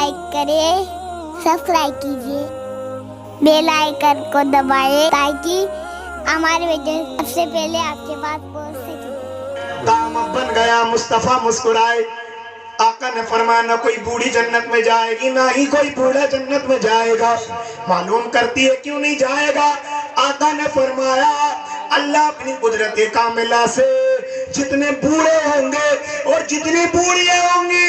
Like करें, subscribe कीजिए, bell icon को दबाएं ताकि हमारे वीडियो सबसे पहले आपके पास पहुंच सके। काम बन गया, मुस्तफा मुस्कुराए। आका ने फरमाया ना कोई बूढ़ी जन्नत में जाएगी ना ही कोई बूढ़ा जन्नत में जाएगा। मालूम करती है क्यों नहीं जाएगा? आका ने फरमाया अल्लाह अपनी कुदरत कामिला से जितने बूढ़े होंगे और जितनी बूढ़ियां होंगी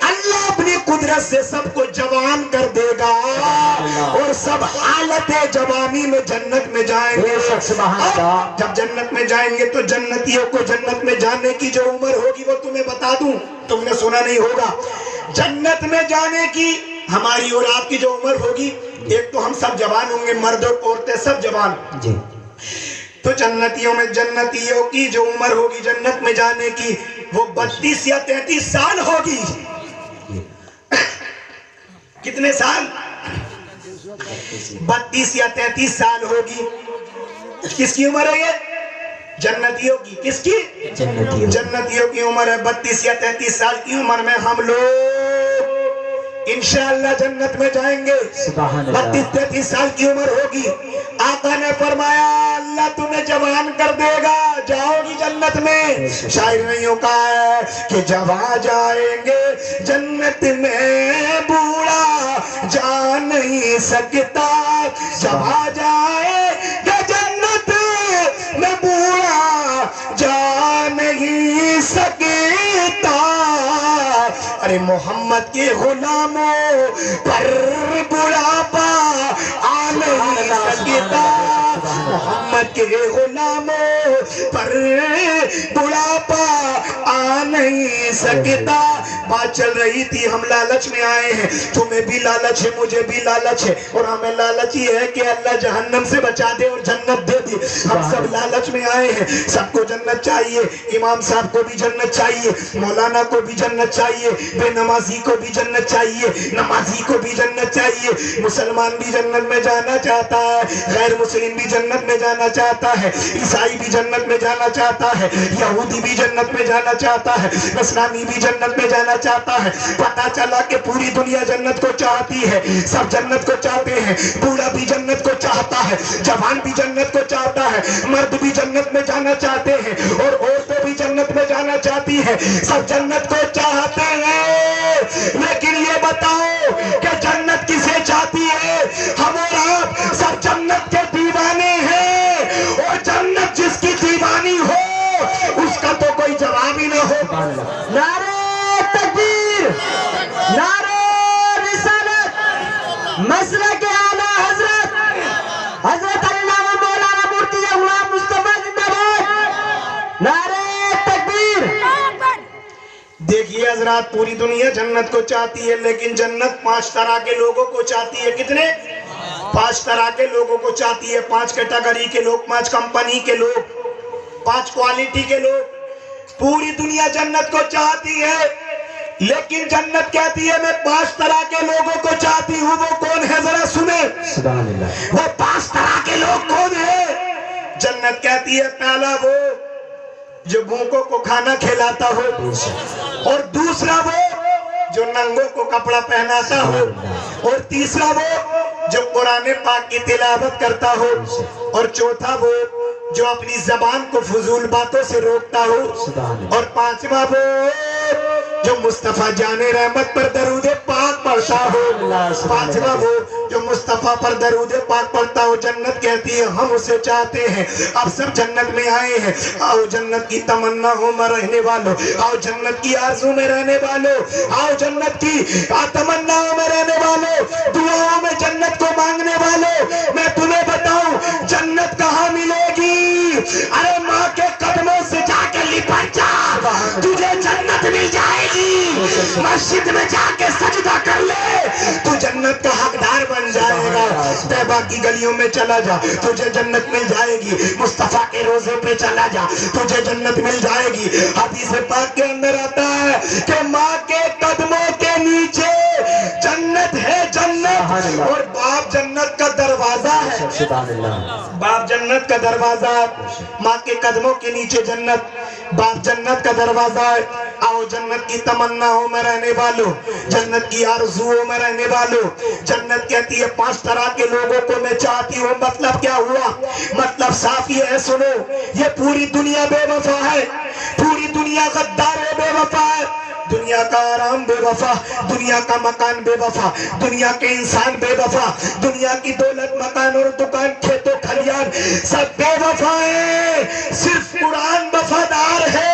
अल्लाह अपनी कुदरत से सबको जवान कर देगा और सब हालत जवानी में जन्नत में जाएंगे। जब जन्नत में जाएंगे तो जन्नतियों को जन्नत में जाने की जो उम्र होगी वो तुम्हें बता दूं, तुमने सुना नहीं होगा। जन्नत में जाने की हमारी और आपकी जो उम्र होगी, एक तो हम सब जवान होंगे, मर्द और औरतें सब जवान जी। तो जन्नतियों में जन्नतियों की जो उम्र होगी जन्नत में जाने की वो 32 या 33 साल होगी। कितने साल? 32 या 33 साल होगी। किसकी उम्र है ये? जन्नतियों की। किसकी? जन्नतियों की उम्र है 32 या 33 साल की उम्र में हम लोग इंशाअल्लाह जन्नत में जाएंगे। 32-33 साल की उम्र होगी। आका ने फरमाया अल्लाह तुम्हें जवान कर देगा, जाओगी जन्नत में। शायर नहीं कहा है कि जब आ जाएंगे जन्नत में बूढ़ा जा नहीं सकता, जब आ जाएगा जन्नत में बूढ़ा जा नहीं सकता। अरे मोहम्मद के गुलामों पर बुढ़ापा आ नहीं सकता, मोहम्मद के गुलामों पर बुढ़ापा आ नहीं सकता। बात चल रही थी हम लालच में आए हैं, तुम्हें भी लालच है मुझे भी लालच है और हमें लालच ही है कि अल्लाह जहन्नम से बचा दे और जन्नत दे दे। हम सब लालच में आए हैं, सबको जन्नत चाहिए। इमाम साहब को भी जन्नत चाहिए, मौलाना को भी जन्नत चाहिए, बेनमाजी को भी जन्नत चाहिए, नमाजी को भी जन्नत चाहिए। मुसलमान भी जन्नत में जाना चाहता है, गैर मुस्लिम भी जन्नत में जाना चाहता है, ईसाई भी जन्नत में जाना चाहता है, यहूदी भी जन्नत में जाना चाहता है, नसरानी भी जन्नत में जाना चाहता है। पता चला कि पूरी दुनिया जन्नत को चाहती है, सब जन्नत को चाहते हैं। बूढ़ा भी जन्नत को चाहता है, जवान भी जन्नत को चाहता है, मर्द भी जन्नत में जाना चाहते हैं और औरतें भी जन्नत में जाना चाहती है। सब जन्नत को चाहते हैं, लेकिन ये बताओ कि जन्नत किसे चाहती है? हम और आप सब जन्नत के दीवाने हैं और जन्नत जिसकी दीवानी हो उसका तो कोई जवाब ही ना हो। नारे तकबीर, नारे रिसालत, मसलक आला हजरत हजरत अल्लामा मौलाना मुफ्ती गुलाम मुस्तफा जिंदाबाद। नारे तकबीर। देखिए हजरात, पूरी दुनिया जन्नत को चाहती है, लेकिन जन्नत 5 तरह के लोगों को चाहती है। कितने? 5 तरह के लोगों को चाहती है। 5 कैटेगरी के लोग, 5 कंपनी के लोग, 5 क्वालिटी के लोग। पूरी दुनिया जन्नत को चाहती है, लेकिन जन्नत कहती है मैं 5 तरह के लोगों को चाहती हूँ। वो कौन है जरा सुने? वो 5 तरह के लोग कौन है? जन्नत कहती है पहला वो जो भूखों को खाना खिलाता हो, और दूसरा वो जो नंगों को कपड़ा पहनाता हो, और तीसरा वो जो कुरान पाक की तिलावत करता हो, और चौथा वो जो अपनी जबान को फजूल बातों से रोकता हो, और 5वां वो जो मुस्तफा जाने रहमत पर दरूद पाक पढ़ता हो। 5वां वो जो मुस्तफा पर दरूद पाक पढ़ता हो। जन्नत कहती है हम उसे चाहते हैं। अब सब जन्नत में आए हैं, आओ जन्नत की तमन्नाओं में रहने वालों, आओ जन्नत की आरज़ू में रहने वालों, आओ जन्नत की तमन्नाओं में रहने वालों, दुआओं में जन्नत को मांगने वालों। मैं तुम्हें बताऊं जन्नत कहाँ मिलेगी? अरे माँ के कदमों से जाके लिपट जा, तुझे जन्नत मिल जाएगी। मस्जिद में जाके सजदा कर ले, तू जन्नत का हकदार बन जाएगा। तैबा की गलियों में चला जा, तुझे जन्नत मिल जाएगी। मुस्तफा के रोजे पे चला जा, तुझे जन्नत मिल जाएगी। हदीस पाक के अंदर आता है कि माँ के कदमों के नीचे जन्नत है, जन्नत। और बाप जन्नत का दरवाजा है। سبحان اللہ باپ جنت کا دروازہ ہے، ماں کے قدموں کے نیچے جنت، باپ جنت کا دروازہ ہے۔ آؤ جنت کی تمناؤں میں رہنے والوں، جنت کی آرزوؤں میں رہنے والوں، جنت کہتی ہے 5 طرح کے لوگوں کو میں چاہتی ہوں۔ مطلب کیا ہوا؟ مطلب صاف یہ ہے، سنو، یہ پوری دنیا بے وفا ہے، پوری دنیا غدار ہے، بے وفا ہے، دنیا کا آرام بے وفا، دنیا کا مکان بے وفا، دنیا کے انسان بے وفا، دنیا کی دولت، مکان اور دکان، کھیت و کھلیان سب بے وفا ہے، صرف قرآن وفادار ہے،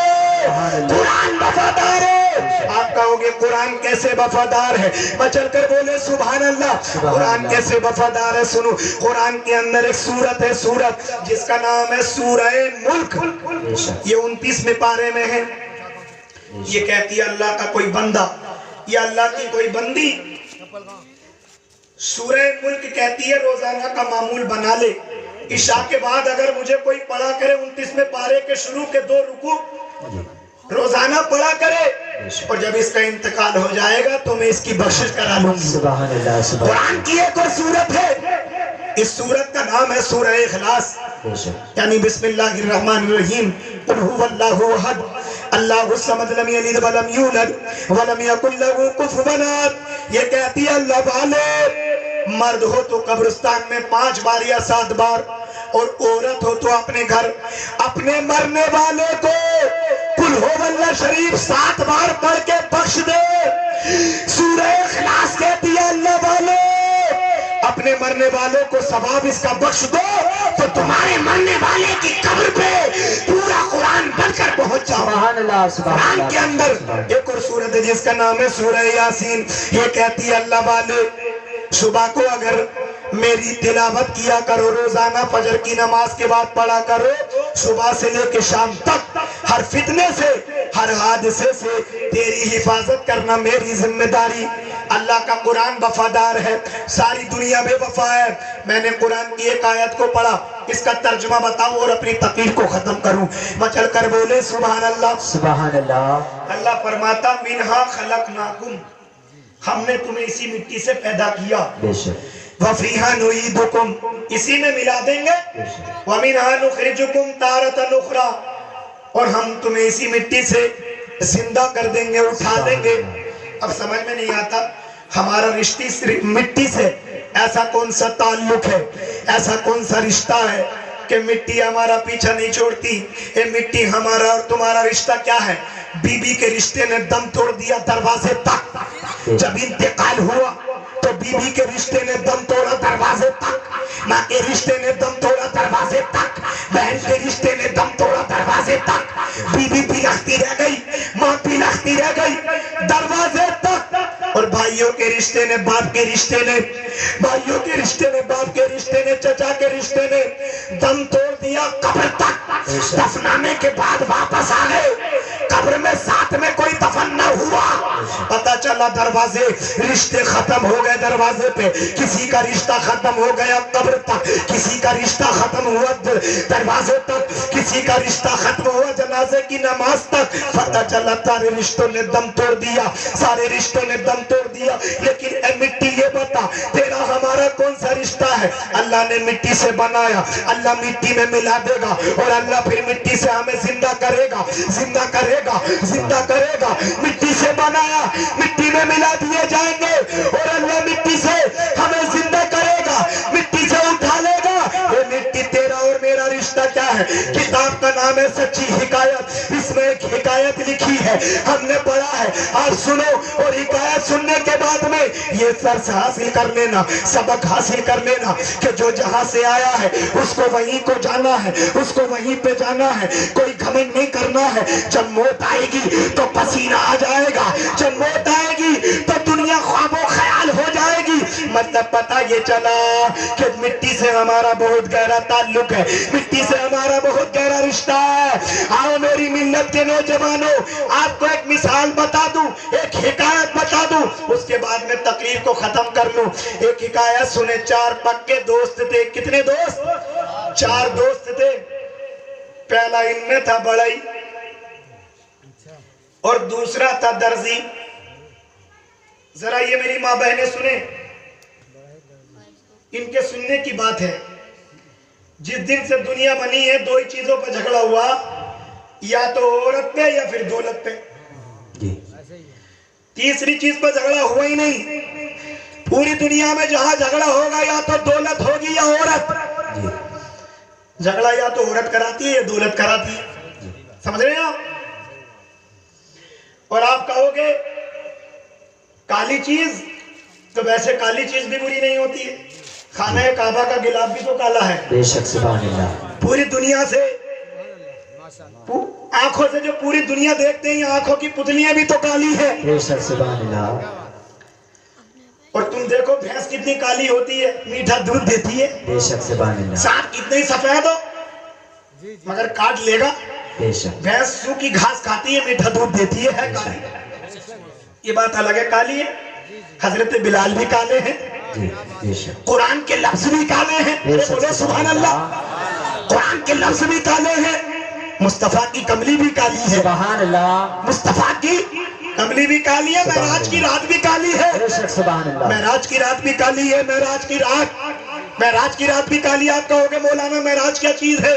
قرآن وفادار ہے۔ آپ کہو گے قرآن کیسے وفادار ہے؟ مچل کر بولے سبحان اللہ۔ قرآن کیسے وفادار ہے؟ سنو، قرآن کے اندر ایک سورت ہے، سورت جس کا نام ہے سورہ ملک، یہ 29ویں پارے میں ہے۔ یہ کہتی ہے اللہ کا کوئی بندہ یا اللہ کی کوئی بندی، سورہ ملک کہتی ہے روزانہ کا معمول بنا لے، عشاء کے بعد اگر مجھے کوئی پڑھا کرے 29ویں پارے کے شروع کے 2 رکوع روزانہ پڑھا کرے، اور جب اس کا انتقال ہو جائے گا تو میں اس کی بخشش کرا لوں گی۔ سبحان اللہ قرآن کی ایک اور سورت ہے، اس سورت کا نام ہے سورہ اخلاص، یعنی بسم اللہ الرحمن الرحیم، قل هو اللہ احد اللہ الصمد لم یلد ولم یولد ولم یکن لہ کفوا احد۔ یہ کہتی ہے اللہ والے، مرد ہو تو قبرستان میں 5 بار یا 7 بار، اور عورت ہو تو اپنے گھر اپنے مرنے والے کو قل هو اللہ شریف 7 بار پڑھ کے بخش دے۔ سورہ اخلاص کہتی ہے اللہ والے، اپنے مرنے والوں کو ثواب اس کا بخش دو تو تمہارے مرنے والے کی قبر پہ پورا قرآن بن کر پہنچ جاؤ۔ سبحان اللہ قرآن کے اندر ایک اور سورت ہے جس کا نام ہے سورہ یاسین، یہ کہتی ہے اللہ والے، صبح کو اگر میری تلاوت کیا کرو، روزانہ فجر کی نماز کے بعد پڑھا کرو، صبح سے لے کے شام تک، ہر فتنے سے، ہر حادثے سے تیری حفاظت کرنا میری ذمہ داری۔ اللہ کا قرآن وفادار ہے، ساری دنیا بے وفا ہے۔ میں نے قرآن کی ایک آیت کو پڑھا، اس کا ترجمہ بتاؤں اور اپنی تقریر کو ختم کروں۔ مچل کر بولے سبحان اللہ۔ سبحان اللہ اللہ فرماتا منہا خلقناکم، ہم نے تمہیں اسی مٹی سے پیدا کیا، بے شک وفیہا نعیدکم، اسی میں ملا دیں گے، ومنہا نخرجکم تارۃ اخری، اور ہم تمہیں اسی مٹی سے زندہ کر دیں گے، اٹھا دیں گے۔ اب سمجھ میں نہیں آتا ہمارا رشتے صرف مٹی سے ایسا کون سا تعلق ہے، ایسا کون سا رشتہ ہے کہ مٹی ہمارا پیچھا نہیں چھوڑتی؟ اے مٹی، ہمارا اور تمہارا رشتہ کیا ہے؟ بی بی کے رشتے نے دم توڑ دیا دروازے تک، جب انتقال ہوا تو بی بی کے رشتے نے دم توڑا دروازے تک، ماں کے رشتے نے دم توڑا دروازے تک، بہن کے رشتے نے دم توڑا دروازے تک، بی بی پلختی رہ گئی، ماں پلختی رہ گئی دروازے تک، اور بھائیوں کے رشتے نے، باپ کے رشتے نے، بھائیوں کے رشتے نے، باپ کے رشتے نے، چچا کے رشتے نے دم توڑ دیا قبر تک۔ دفنانے کے بعد واپس آ گئے، قبر میں ساتھ میں کوئی دفن نہ ہوا، پتہ چلا دروازے، رشتے ختم ہو گئے دروازے پہ، کسی کا رشتہ ختم ہو گیا قبر تک، کسی کا رشتہ ختم ہوا دروازے تک، کسی کا رشتہ ختم ہوا جنازے کی نماز تک، پتہ چلا سارے رشتوں نے دم توڑ دیا، سارے رشتوں نے دم توڑ دیا۔ لیکن اے مٹی یہ بتا، تیرا ہمارا کون سا رشتہ ہے؟ اللہ نے مٹی سے بنایا، اللہ مٹی میں ملا دے گا، اور اللہ پھر مٹی سے ہمیں زندہ کرے گا، زندہ کرے گا، زندہ کرے گا۔ مٹی سے بنایا، مٹی میں ملا دیے جائیں گے، اور اللہ مٹی سے ہمیں زندہ کرے گا، مٹی سے اٹھا لے گا۔ یہ مٹی تیرا اور میرا رشتہ کیا ہے؟ کتاب کا نام ہے سچی حکایت، اس میں ایک حکایت لکھی ہے، ہم نے پڑھا ہے، آپ سنو، اور حکایت سننے کے بعد میں یہ درس حاصل کر لینا، سبق حاصل کر لینا کہ جو جہاں سے آیا ہے اس کو وہیں کو جانا ہے، اس کو وہیں پہ جانا ہے، کوئی گھمنڈ نہیں کرنا ہے۔ جب موت آئے گی تو پسینہ آ جائے گا، جب موت آئے گی تو دنیا خواب و خیال ہو جائے گی۔ مطلب پتہ یہ چلا کہ مٹی سے ہمارا بہت گہرا تعلق ہے، مٹی سے ہمارا بہت گہرا رشتہ ہے۔ آؤ میری ملت کے نوجوانوں، آپ کو ایک مثال بتا دوں، ایک حکایت بتا دوں، اس کے بعد میں تقریر کو ختم کر لوں۔ ایک حکایت سنے، 4 پکے دوست تھے۔ کتنے دوست؟ 4 دوست تھے۔ پہلا ان میں تھا بڑائی، اور دوسرا تھا درزی۔ ذرا یہ میری ماں بہنیں سنیں، ان کے سننے کی بات ہے۔ जिस दिन से दुनिया बनी है दो ही चीजों पर झगड़ा हुआ, या तो औरत पे या फिर दौलत पे। جی तीसरी चीज पर झगड़ा हुआ ही नहीं। पूरी दुनिया में जहां झगड़ा होगा या तो दौलत होगी या औरत। جی झगड़ा या तो औरत कराती है या दौलत कराती है, समझ रहे हैं आप। और आप कहोगे काली चीज, तो वैसे काली चीज भी बुरी नहीं होती है। खाना काबा का गिलाफ भी तो काला है। بے شک سبحان اللہ पूरी दुनिया से आंखों से जो पूरी दुनिया देखते हैं, ये आंखों की पुतलियां भी तो काली है। بے شک سبحان اللہ और तुम देखो भैंस कितनी काली होती है, मीठा दूध देती है। بے شک سبحان اللہ सांप कितने ही सफेद हो मगर काट लेगा। بے شک भैंस सूखी घास खाती है, मीठा दूध देती है काली। ये बात अलग है, काली है। हजरत बिलाल भी काले हैं, جی بے شک कुरान के लफ्ज भी काले हैं। بے अरे شک बोलो सुभान अल्लाह। कुरान के लफ्ज भी काले हैं। मुस्तफा की कमली भी काली है, سبحان اللہ मुस्तफा की कमली भी काली है। महराज की रात भी काली है, بے شک سبحان اللہ महराज की रात भी काली है। महराज की रात भी काली। आप कहोगे मौलाना महराज क्या चीज है?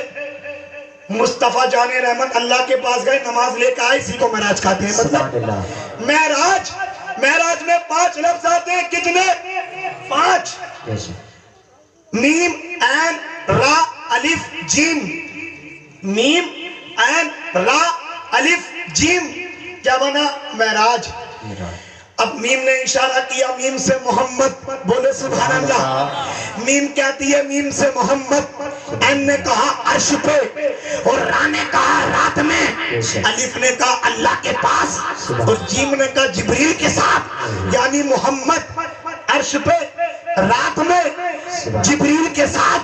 मुस्तफा जाने रहमत अल्लाह के पास गए, नमाज लेकर आए, इसी को महराज कहते हैं। سبحان मतलब اللہ महराज में 5 लफ्ज आते हैं। कितने? 5। بے شک मीम ऐन रा अलिफ जीम। मीम ऐन रा अलिफ जीम क्या बना? महराज। अब मीम ने इशारा किया मीम से मोहम्मद, बोले सुभान अल्लाह। मीम कहती है मीम से मोहम्मद। ऐन ने कहा अर्श पे, और रा ने कहा रात में। अलिफ ने कहा अल्लाह के पास, और जीम ने कहा जिब्रील के साथ। यानी मोहम्मद अर्श पे रात में जिब्रील के साथ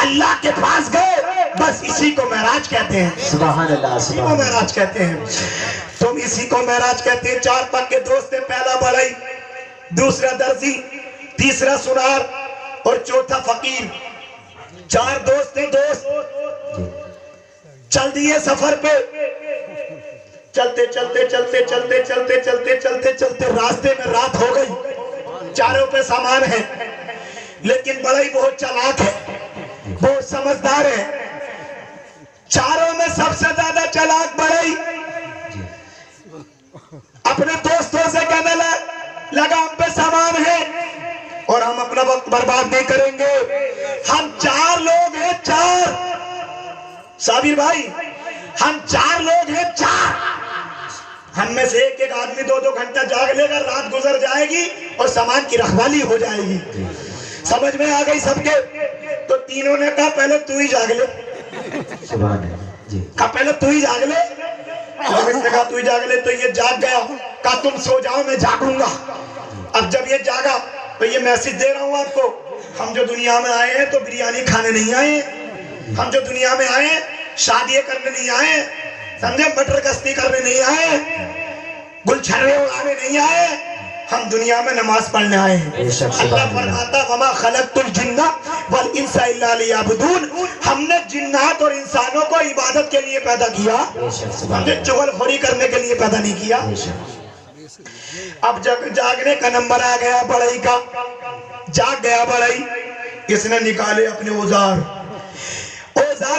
अल्लाह के पास गए। बस इसी को महराज कहते हैं। سبحان اللہ इसी को سبحان اللہ महराज कहते हैं। तुम इसी को महराज कहते हैं। 4 पक्के दोस्त थे, पहला बढ़ई, दूसरा दर्जी, तीसरा सुनार और चौथा फकीर। 4 दोस्त थे। चल दिए सफर पे। चलते चलते चलते चलते चलते चलते चलते चलते रास्ते में रात हो गई। चारों पे सामान है, लेकिन बढ़ई बहुत चालाक है, बहुत समझदार है। चारों में सबसे ज्यादा चालाक बढ़ई अपने दोस्तों से कहने लगा हम पे सामान है और हम अपना वक्त बर्बाद नहीं करेंगे। हम 4 लोग हैं, 4 साबिर भाई, हम 4 लोग हैं, 4। हम में से एक आदमी 2-2 घंटा जाग लेगा, रात गुजर जाएगी और सामान की रखवाली हो जाएगी। समझ में आ गई सबके? तो तीनों ने कहा पहले तू ही जाग ले। سبحان اللہ جی कहा पहले तू ही जाग ले। जब इसने कहा तू ही जाग ले तो ये जाग गया। कहा तुम सो जाओ, मैं जागूंगा। अब जब ये जागा तो ये मैसेज दे रहा हूं आपको, हम जो दुनिया में आए हैं तो बिरयानी खाने नहीं आए। हम जो दुनिया में आए शादी करने नहीं आए, समझे, मटर गश्ती करने नहीं आए, गुलछर्रे उड़ाने नहीं आए। हम दुनिया में नमाज पढ़ने आए हैं। अल्लाह फरमाता वमा खलक़तुल जिन्ना वल इंसा इल्ला लियअबुदून। हमने जिन्नात और इंसानों को इबादत के लिए पैदा किया, हमने चुगलखोरी करने के लिए पैदा नहीं किया। अब जब जागने का नंबर आ गया बढ़ई का, जाग गया बढ़ई। इसने निकाले अपने औजार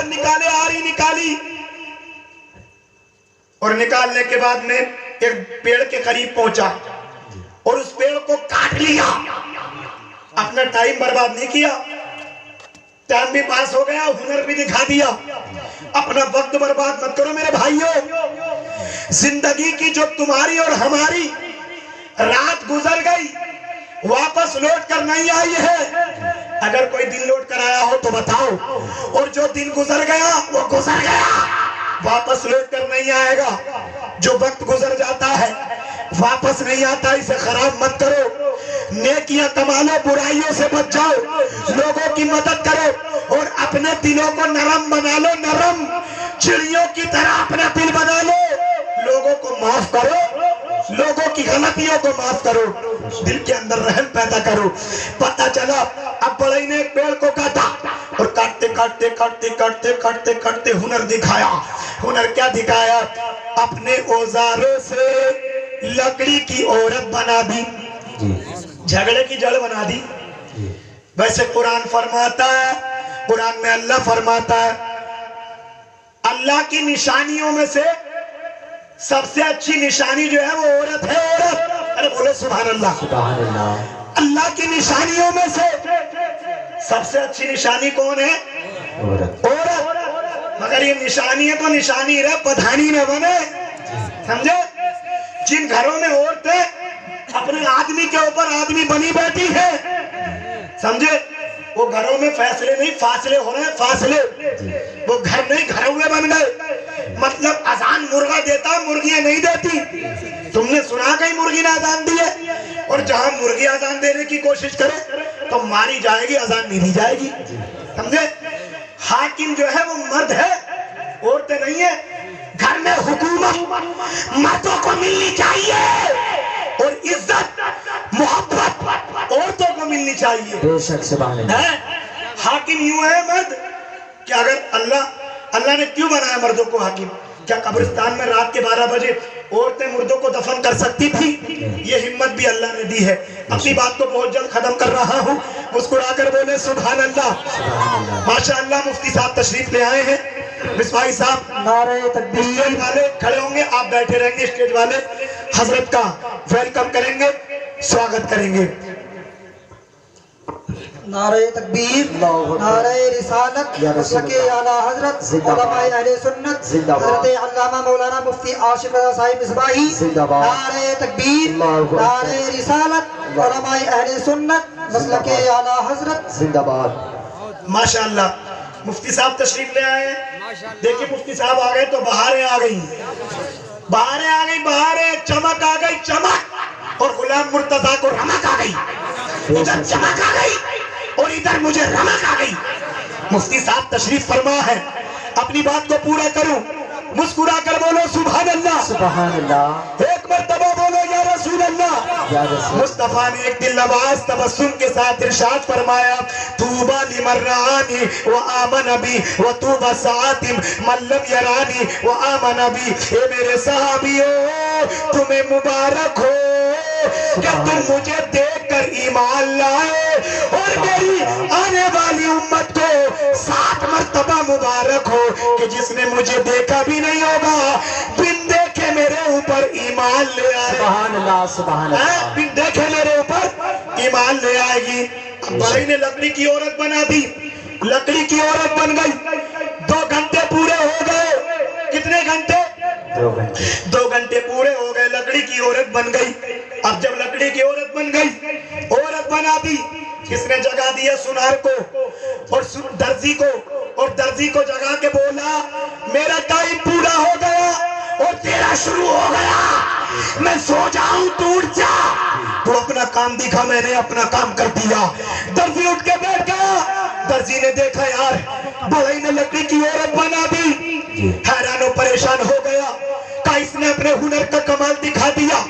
निकाले, आरी निकाली, और निकालने के बाद में एक पेड़ के करीब पहुंचा और उस पेड़ को काट लिया। अपना टाइम बर्बाद नहीं किया, टाइम भी पास हो गया, हुनर भी दिखा दिया। अपना वक्त बर्बाद मत करो मेरे भाइयों। जिंदगी की जो तुम्हारी और हमारी रात गुजर गई, वापस लौट कर नहीं आई है। अगर कोई दिन लौट कर आया हो तो बताओ, और जो दिन गुजर गया वो गुजर गया, वापस लौट कर नहीं आएगा। जो वक्त गुजर जाता है वापस नहीं आता, इसे खराब मत करो। नेकियां कमा लो, बुराइयों से बच जाओ, लोगों की मदद करो और अपने दिलों को नरम बना लो। नरम चिड़ियों की तरह अपना दिल बना लो। लोगों को माफ करो, लोगों की गलतियों को माफ करो, दिल के अंदर रहम पैदा करो। पता चला अब बढ़ई ने एक पेड़ को काटा और काटते काटते काटते काटते काटते काटते हुनर दिखाया। हुनर क्या दिखाया? अपने औजारों से लकड़ी की औरत बना दी, झगड़े की जड़ बना दी। वैसे कुरान फरमाता है قرآن میں اللہ فرماتا ہے اللہ کی نشانیوں میں سے سب سے اچھی نشانی جو ہے وہ عورت ہے. عورت, ارے بولے سبحان اللہ. سبحان اللہ. اللہ کی نشانیوں میں سے سب سے اچھی نشانی کون ہے؟ عورت. عورت. مگر یہ نشانی ہے تو نشانی رہے, پدھانی نہ بنے. سمجھے؟ جن گھروں میں عورتیں اپنے آدمی کے اوپر آدمی بنی بیٹھی ہے, سمجھے, وہ گھروں میں فیصلے نہیں فاصلے ہو رہے ہیں, فاصلے. وہ گھر نہیں گھروے بن گئے. مطلب اذان مرغا دیتا, مرغیاں نہیں دیتی. تم نے سنا کہیں مرغی نے اذان دی ہے؟ اور جہاں مرغی اذان دینے کی کوشش کرے تو ماری جائے گی, اذان نہیں دی جائے گی. سمجھے؟ حاکم جو ہے وہ مرد ہے, عورتیں نہیں ہے. گھر میں حکومت مردوں کو ملنی چاہیے اور عزت محبت عورتوں کو ملنی چاہیے. بے شک. سبحان اللہ. حاکم یوں ہے مرد کہ اگر اللہ نے کیوں بنایا مردوں کو حاکم؟ کیا قبرستان میں رات کے 12 بجے عورتیں مردوں کو دفن کر سکتی تھی؟ یہ ہمت بھی اللہ نے دی ہے. اپنی بات کو بہت جلد ختم کر رہا ہوں, مسکرا کر بولے سبحان اللہ. ماشاءاللہ مفتی صاحب تشریف لے آئے ہیں. مصباحی صاحب نعرہ تکبیر. اسٹیج والے کھڑے ہوں گے, آپ بیٹھے رہیں گے. اسٹیج والے حضرت کا ویلکم کریں گے, سواگت کریں گے. نعرہ تکبیر, نعرہ رسالت, مسلک اعلیٰ حضرت علماء اہل سنت حضرت علامہ مولانا مفتی عاشق رضا صاحب مصباحی. نعرہ تکبیر, نعرہ رسالت, علماء اہل سنت مسلک اعلیٰ حضرت زندہ باد. ماشاءاللہ مفتی صاحب تشریف لے آئے ہیں. دیکھیں مفتی صاحب آ گئے تو بہاریں آ گئی, بہاریں آ گئی, بہاریں, چمک آ گئی, چمک, اور غلام مرتضیٰ کو رمک آ گئی. ادھر چمک آ گئی اور ادھر مجھے رمک آ گئی. مفتی صاحب تشریف فرما ہے, اپنی بات کو پورا کروں, مسکرا کر بولو سبحان اللہ. سبحان اللہ. ایک مرتبہ بولو یا رسول اللہ. یا رسول. مصطفیٰ نے ایک دل نواز تبسم کے ساتھ ارشاد فرمایا, طوبیٰ لمن رآنی وآمن بی وطوبیٰ سعاتم من لم یرانی وآمن بی. اے میرے صحابیوں, تمہیں مبارک ہو کہ تم مجھے دیکھ کر ایمان لائے, اور میری آنے والی امت کو 7 مرتبہ مبارک ہو کہ جس نے مجھے دیکھا بھی نہیں ہوگا, بن دیکھے میرے اوپر ایمان لے آئے. سبحان اللہ. سبحان اللہ. بن دیکھے میرے اوپر ایمان لے آئے گی. بھائی نے لکڑی کی عورت بنا دی, لکڑی کی عورت بن گئی. 2 گھنٹے پورے ہو گئے. کتنے گھنٹے؟ 2 گھنٹے. 2 گھنٹے پورے ہو گئے, لکڑی کی عورت بن گئی. اب جب لکڑی کی عورت بن گئی, عورت بنا دی, کس نے جگہ دیا؟ سنار کو اور درزی کو, اور درزی کو جگہ کے بولا میرا ٹائم پورا ہو گیا اور تیرا شروع ہو گیا, میں سو جاؤں, تو اٹھ جا. تو اپنا کام دکھا, میں نے اپنا کام کر دیا. درزی اٹھ کے بیٹھ گیا. درزی نے دیکھا یار بڑائی نے لکڑی کی عورت بنا دی, حیران و پریشان ہو گیا, کہا اس نے اپنے ہنر کا کمال دکھا دیا.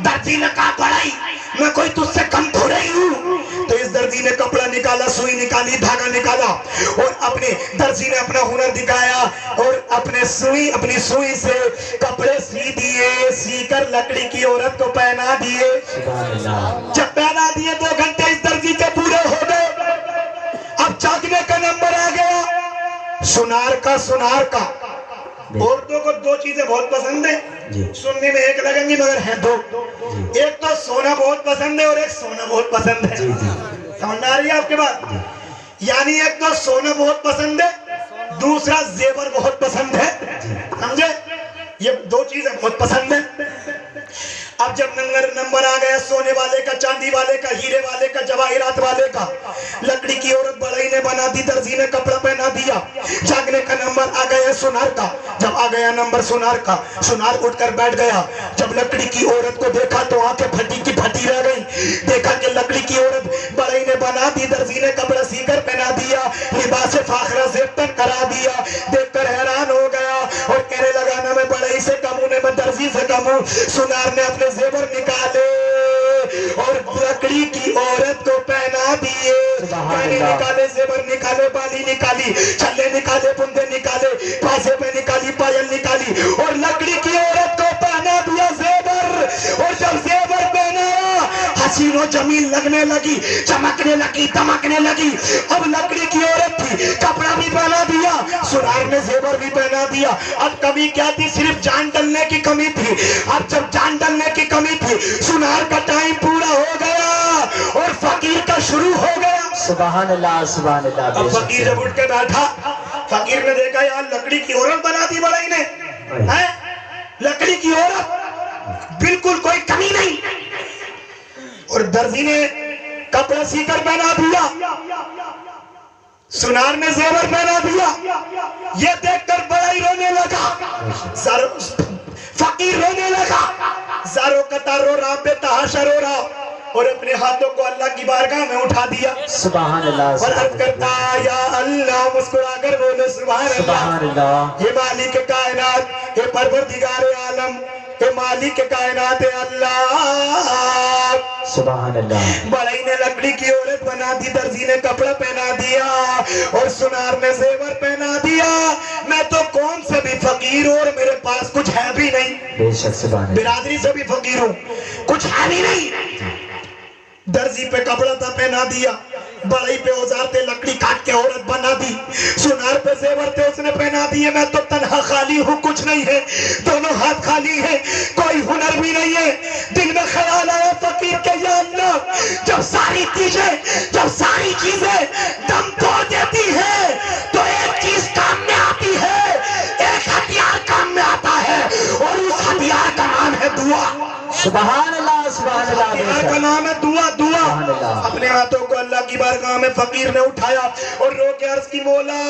درزی نے کہا بڑائی میں کوئی تجھ سے کم تو نہیں ہوں. تو اس درزی نے کپڑا نکالا, سوئی نکالی, دھاگا نکالا, اور اپنے درزی نے اپنا ہنر دکھایا اور اپنی سوئی سے کپڑے سی دیے, سی کر لکڑی کی عورت کو پہنا دیے. سبحان اللہ. جب پہنا دیے 2 گھنٹے اس درزی کے پورے ہو گئے. اب چاکنے کا نمبر آ گیا, سنار کا. عورتوں کو 2 چیزیں بہت پسند ہیں, سننے میں ایک لگیں گی مگر ہیں 2. ایک تو سونا بہت پسند ہے اور ایک سونا بہت پسند ہے. سمجھ آ رہی ہے آپ کے بات؟ یعنی ایک تو سونا بہت پسند ہے, دوسرا زیور بہت پسند ہے. سمجھے؟ یہ 2 چیزیں بہت پسند ہیں. اب جب نمبر آ گیا سونے والے کا, چاندی والے کا, ہیرے والے کا, جواہرات والے کا, لکڑی کی عورت بڑائی نے بنا دی, درزی نے کپڑا پہنا دیا. جاگنے کا نمبر آ گیا سنار کا. جب آ گیا نمبر سنار کا, سنار اٹھ کر بیٹھ گیا. جب لکڑی کی عورت کو دیکھا تو آنکھیں پھٹی کی پھٹی رہ گئی. دیکھا کہ لکڑی کی عورت بڑائی نے بنا دی, درزی نے کپڑا سی کر پہنا دیا, لباس فاخرہ زیبتن کرا دیا. دیکھ کر حیران ہو گیا اور کہنے لگا نہ میں بڑائی سے کم ہوں, نہ میں درزی سے کم ہوں. سنار نے اپنے زیور نکالے اور لکڑی کی عورت کو پہنا دیے. کانی نکالے, زیور نکالے, بالی نکالی, چھلے نکالے, بندے نکالے, پاسے پہ نکالی, پائل نکالی, اور لکڑی کی عورت کو پہنا دیا زیور. اور جب زیور پہنایا, हसीन व जमील लगने लगी, चमकने लगी, दमकने लगी। अब लकड़ी की औरत थी, कपड़ा भी पहना दिया, सुनार ने जेवर भी पहना दिया। अब कमी क्या थी? सिर्फ जान डलने की कमी थी। अब जब जान डलने की कमी थी, सुनार का टाइम पूरा हो गया और फकीर का शुरू हो गया। सुभान अल्लाह, सुभान अल्लाह। अब फकीर जब उठ के बैठा, फकीर ने देखा यार लकड़ी की औरत बना दी बड़ाई ने, हैं? लकड़ी की औरत, बिल्कुल कोई कमी नहीं। और दर्जी ने कपड़ा सीकर पहना दिया, सुनार ने जेवर पहना दिया। ये देखकर बड़ाई रोने लगा, फकीर रोने लगा, ज़ारो कतार रो रहा, बेतहाशा रो रहा और अपने हाथों को अल्लाह की बारगाह में उठा दिया। सुभान अल्लाह, और अर्ज करता या अल्लाह, मुस्कुराकर बोलो सुभान अल्लाह। हे मालिक कायनात, हे परवरदिगार आलम, हे मालिक कायनात अल्लाह, सुभान अल्लाह। बड़ाई ने लकड़ी की औरत बना दी, दर्जी ने कपड़ा पहना दिया और सुनार ने जेवर पहना दिया। मैं तो कौन से भी फकीर और मेरे पास कुछ है भी नहीं, बेशक सुभान अल्लाह। बिरादरी से भी फकीर हूँ, कुछ है भी नहीं। दर्जी पे कपड़ा था पहना दिया, बड़ाई पे औजार थे लकड़ी काट के औरत बना दी, सुनार पे जेवर थे उसने पहना दिए। मैं तो तन्हा खाली हूँ, कुछ नहीं है, दोनों हाथ खाली है, कोई हुनर भी नहीं है। दिल में ख्याल आया फकीर के या अल्लाह, जब सारी चीजें दम तोड़ देती है तो एक चीज काम में आती है, एक हथियार काम में आता है और उस हथियार का नाम है दुआ। सुभान अल्लाह, सुभान अल्लाह। हथियार का नाम है दुआ, दुआ। अपने हाथों को अल्लाह की बारगाह में फकीर ने उठाया और रो के अर्ज की, मौला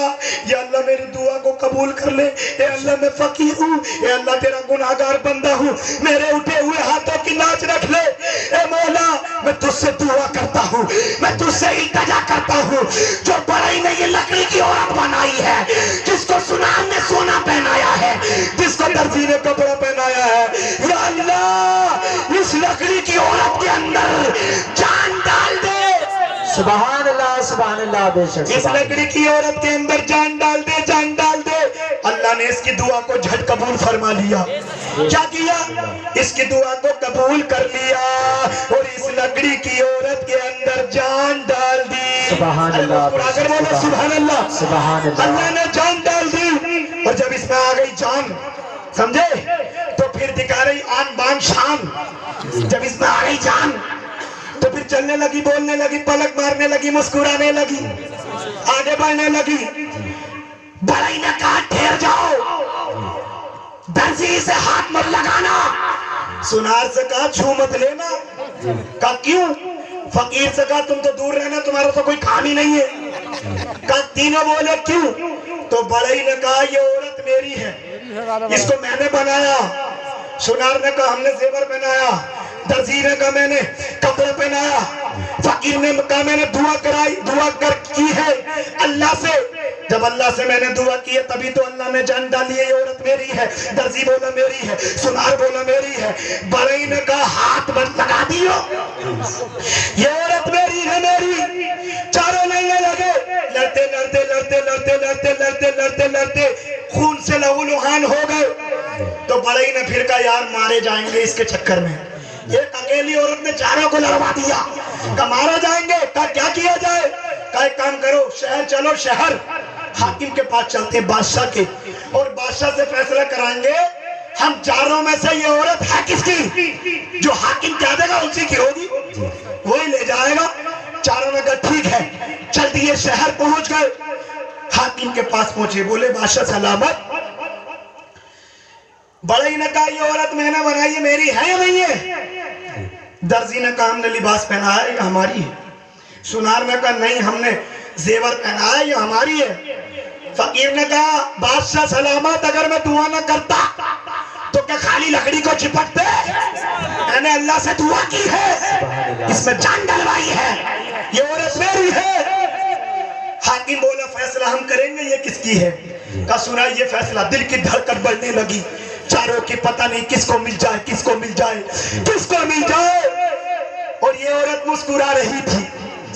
या अल्लाह मेरी दुआ को कबूल कर ले। ए अल्लाह मैं फकीर हूँ, ए अल्लाह तेरा गुनाहगार बंदा हूँ, मेरे उठे हुए हाथों की लाज रख ले। ए मौला मैं तुझसे दुआ करता हूँ, मैं तुझसे इल्तिजा करता हूँ, जो बड़ाई ने ये लकड़ी की औरत बनाई है, जिसको सुनार ने सोना पहनाया है, जिसको दर्जी ने कपड़ा पहनाया है, या अल्लाह इस लकड़ी की औरत के अंदर जान डाल दे। सुभान अल्लाह, सुभान अल्लाह। बेशक इस लकड़ी की औरत के अंदर जान डाल दे, जान डाल दे। अल्लाह ने इसकी दुआ को झट कबूल फरमा लिया। क्या किया? इसकी दुआ को कबूल कर लिया और इस लकड़ी की औरत के अंदर जान डाल दी। सुभान अल्लाह, अगर बोलो सुभान अल्लाह, सुभान अल्लाह। अल्लाह ने जान डाल दी। और जब इसमें आ गई जान, समझे, तो फिर दिखा रही आन बान शान। जब इसमें आ गई जान तो फिर चलने लगी, बोलने लगी, पलक मारने लगी, मुस्कुराने लगी, आगे बढ़ने लगी। बड़ाई ने कहा ठहर जाओ, दर्जी से हाथ मत लगाना। सुनार से कहा छू मत लेना। कहा क्यों? फकीर से कहा तुम तो दूर रहना, तुम्हारा तो कोई काम ही नहीं है। कहा तीनों बोले क्यों? तो बड़ाई ने कहा ये औरत मेरी है, इसको मैंने बनाया। सुनार ने कहा हमने जेवर पहनाया, दर्जी ने कहा मैंने कपड़ा पहनाया, फकीर ने कहा मैंने दुआ कराई, दुआ कर की है अल्लाह से। जब अल्लाह से मैंने दुआ की है तभी तो अल्लाह ने जान डाली है, ये औरत मेरी है। दर्जी बोला मेरी है, सुनार बोला मेरी है। बड़ाई ने कहा हाथ मत लगा दियो, ये औरत मेरी है, मेरी। चारों लड़ने लगे, लड़ते लड़ते लड़ते लड़ते लड़ते लड़ते लड़ते लड़ते खून से लहूलुहान हो गए। तो बड़ाई ने फिर कहा यार मारे जाएंगे इसके चक्कर में। एक अकेली औरत ने चारों को लड़वा दिया, कहा मारा जाएंगे। कहा क्या किया जाए? कहा एक काम करो, शहर चलो, शहर हाकिम के पास चलते हैं, बादशाह के, और बादशाह से फैसला कराएंगे हम चारों में से ये औरत है किसकी, जो हाकिम कह देगा उसी की होगी, वही ले जाएगा। चारों ने कहा ठीक है। चल दिए, शहर पहुंच गए, हाकिम के पास पहुंचे, बोले बादशाह सलामत। बड़ाई ने कहा ये औरत मैंने बनाई है, मेरी है या नहीं है? दर्जी ने कहा हमने लिबास पहना है, ये हमारी है। सुनार ने कहा नहीं हमने जेवर पहना है, ये हमारी है। फकीर ने कहा बादशाह सलामत, अगर मैं दुआ न करता तो क्या खाली लकड़ी को चिपटते? मैंने अल्लाह से दुआ की है, इसमें जान डलवाई है, ये औरत मेरी है। हाकिम बोला फैसला हम करेंगे, ये किसकी है? का सुना ये फैसला। दिल की धड़कन बढ़ने लगी, चारों की पता नहीं किसको मिल जाए, किसको मिल जाए, किसको मिल जाए। और ये औरत मुस्कुरा रही थी,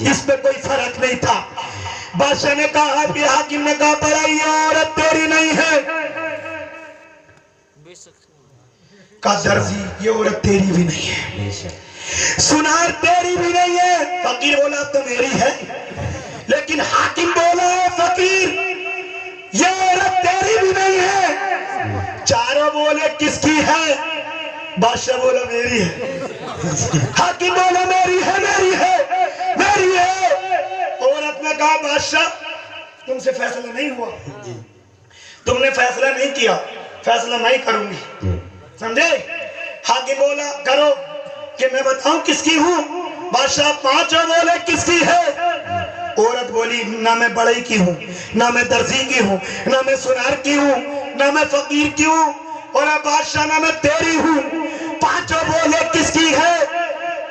इसमें कोई फर्क नहीं था। बादशाह ने कहा, हाकिम ने कहा बड़ा ये औरत तेरी नहीं है। कहा दर्जी ये औरत तेरी भी नहीं है। سنار تیری بھی نہیں ہے، فقیر بولا تو میری ہے، لیکن حاکم بولا فقیر یہ عورت تیری بھی نہیں ہے، چاروں بولے کس کی ہے؟ بادشاہ بولا میری ہے، حاکم بولا میری ہے میری ہے میری ہے۔ عورت نے کہا بادشاہ تم سے فیصلہ نہیں ہوا، تم نے فیصلہ نہیں کیا، فیصلہ میں ہی کروں گی، سمجھے؟ حاکم بولا کرو کہ میں بتاؤں کس کی ہوں؟ بادشاہ پانچوں بولے کس کی ہے؟ عورت بولی نہ میں بڑئی کی ہوں، نہ میں درزی کی ہوں، نہ میں سنار کی ہوں، نہ میں فقیر کی ہوں، اور بادشاہ نہ میں تیری ہوں۔ پانچوں بولے کس کی ہے؟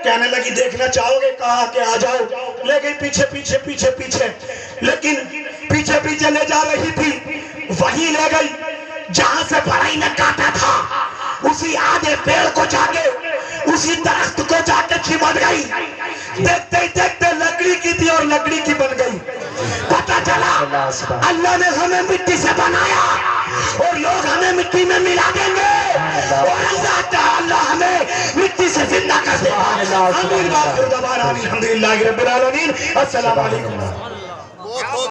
کہنے لگی دیکھنا چاہو گے؟ کہا کہ آ جاؤ۔ لے گئی پیچھے پیچھے پیچھے پیچھے، لیکن پیچھے پیچھے لے جا رہی تھی، وہیں لے گئی جہاں سے بڑئی نے کاٹا تھا، اسی آدھے پیڑ کو جا کے، اسی درخت کو جا کے چمٹ گئی۔ دیکھتے ہی دیکھتے لکڑی کی تھی اور لکڑی کی بن گئی۔ پتہ چلا اللہ نے ہمیں مٹی سے بنایا اور لوگ ہمیں مٹی میں ملا دیں گے، اور اللہ تعالی ہمیں مٹی سے زندہ کر دے گا۔ آمین۔ الحمدللہ رب العالمین، السلام علیکم۔